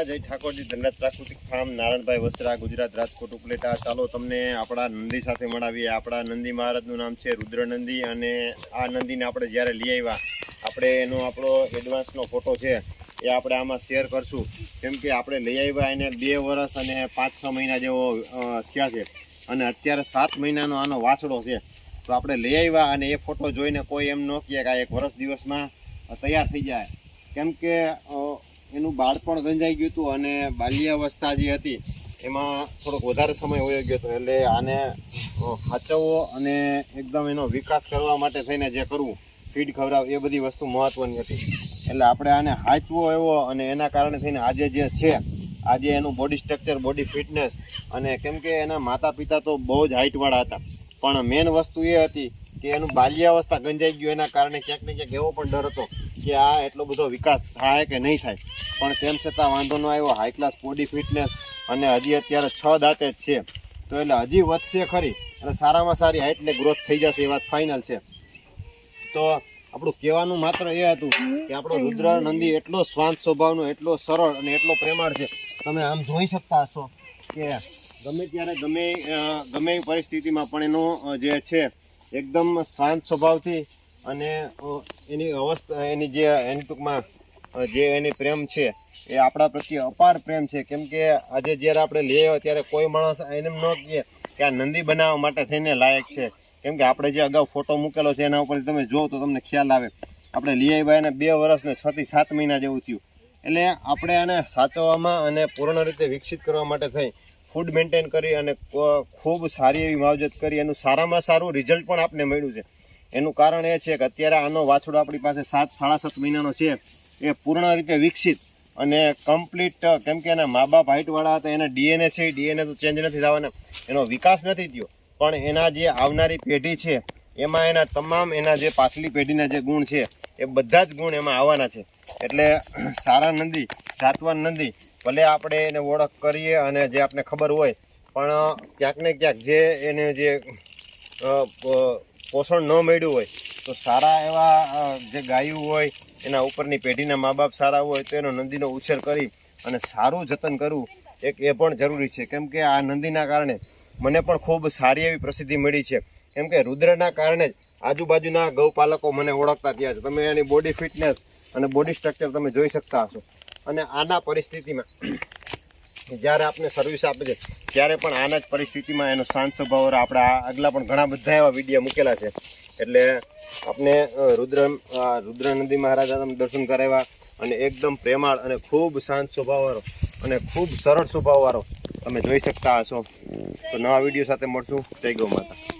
જય ઠાકોરજી ધનરાજ પ્રાકૃતિક ફાર્મ નારાયણભાઈ વસરા ગુજરાત રાજકોટ ઉપલેટા। ચાલો તમને આપણા નંદી સાથે મળાવીએ। આપણા નંદી મહારાજનું નામ છે રુદ્ર નંદી અને આ નંદીને આપણે જ્યારે લઈ આવ્યા આપણે એનો આપણો એડવાન્સનો ફોટો છે એ આપણે આમાં શેર કરશું, કેમ કે આપણે લઈ આવ્યા એને 2 વર્ષ અને 5-6 મહિના જેવો થયા છે અને અત્યારે 7 મહિનાનો આનો વાછડો છે। તો આપણે લઈ આવ્યા અને એ ફોટો જોઈને કોઈ એમ ન કહે કે આ 1 વર્ષ દિવસમાં તૈયાર થઈ જાય, કેમ કે એનું બાળપણ ગંજાઈ ગયું હતું અને બાલ્યાવસ્થા જે હતી એમાં થોડોક વધારે સમય વયો ગયો હતો। એટલે આને સાચવવો અને એકદમ એનો વિકાસ કરવા માટે થઈને જે કરવું, ફીડ ખવડાવ, એ બધી વસ્તુ મહત્ત્વની હતી। એટલે આપણે આને સાચવો એવો અને એના કારણે થઈને આજે જે છે આજે એનું બોડી સ્ટ્રક્ચર, બોડી ફિટનેસ અને કેમ કે એના માતા પિતા તો બહુ જ હાઇટવાળા હતા, પણ મેઇન વસ્તુ એ હતી કે એનું બાલ્યાવસ્થા ગંજાઈ ગયું એના કારણે ક્યાંક ને ક્યાંક એવો પણ ડર હતો કે આ એટલો બધો વિકાસ થાય કે નહીં થાય, પણ તેમ છતાં વાંધો ન આવ્યો। હાઈ ક્લાસ બોડી ફિટનેસ અને હજી અત્યારે 6 દાંતે જ છે, તો એટલે હજી વધશે ખરી અને સારામાં સારી હાઇટ ને ગ્રોથ થઈ જશે એ વાત ફાઇનલ છે। તો આપણું કહેવાનું માત્ર એ હતું કે આપણો રુદ્ર નંદી એટલો શાંત સ્વભાવનો, એટલો સરળ અને એટલો પ્રેમાળ છે। તમે આમ જોઈ શકતા હશો કે ગમે ત્યારે ગમે એવી પરિસ્થિતિમાં પણ એનો જે છે એકદમ શાંત સ્વભાવથી અને એની અવસ્થા એની ટૂંકમાં જે એની પ્રેમ છે એ આપણા પ્રત્યે અપાર પ્રેમ છે, કેમ કે આજે જ્યારે આપણે લઈ આવ્યા ત્યારે કોઈ માણસ એને એમ ન કહે કે આ નંદી બનાવવા માટે થઈને લાયક છે, કેમ કે આપણે જે અગાઉ ફોટો મૂકેલો છે એના ઉપર તમે જુઓ તો તમને ખ્યાલ આવે। આપણે લઈ આવ્યા એને 2 વર્ષ ને 6 થી 7 મહિના જેવું થયું, એટલે આપણે આને સાચવવામાં અને પૂર્ણ રીતે વિકસિત કરવા માટે થઈ ફૂડ મેન્ટેન કરી અને ખૂબ સારી એવી માવજત કરી એનું સારામાં સારું રિઝલ્ટ પણ આપને મળ્યું છે। એનું કારણ એ છે કે અત્યારે આનો વાછડો આપણી પાસે 7-7.5 મહિનાનો છે, એ પૂર્ણ રીતે વિકસિત અને કમ્પ્લીટ, કેમ કે એના મા બાપ હાઇટવાળા હતા, એના ડીએનએ છે, ડીએનએ તો ચેન્જ નથી થવાના, એનો વિકાસ નથી થયો, પણ એના જે આવનારી પેઢી છે એમાં એના તમામ એના જે પાછલી પેઢીના જે ગુણ છે એ બધા જ ગુણ એમાં આવવાના છે। એટલે સારા નંદી, જાતવાન નંદી ભલે આપણે એને ઓળખ કરીએ અને જે આપણે ખબર હોય, પણ ક્યાંક ને ક્યાંક જે એને જે પોષણ ન મળ્યું હોય તો સારા એવા જે ગાયું હોય એના ઉપરની પેઢીના મા બાપ સારા હોય તો એનો નંદીનો ઉછેર કરી અને સારું જતન કરવું એ પણ જરૂરી છે, કેમ કે આ નંદીના કારણે મને પણ ખૂબ સારી એવી પ્રસિદ્ધિ મળી છે, કેમ કે રુદ્રના કારણે જ આજુબાજુના ગૌપાલકો મને ઓળખતા થયા છે। તમે એની બોડી ફિટનેસ અને બોડી સ્ટ્રક્ચર તમે જોઈ શકતા હશો અને આના પરિસ્થિતિમાં જ્યારે આપને સર્વિસ આપે છે ત્યારે પણ આના જ પરિસ્થિતિમાં એનો શાંત સ્વભાવ, આપણે આગલા પણ ઘણા બધા એવા વિડીયો મૂકેલા છે। એટલે આપણે રુદ્ર નંદી મહારાજા તમે દર્શન કરાવ્યા અને એકદમ પ્રેમાળ અને ખૂબ શાંત સ્વભાવવાળો અને ખૂબ સરળ સ્વભાવવાળો તમે જોઈ શકતા હશો। તો નવા વિડીયો સાથે મળશું। જય ગૌ માતા।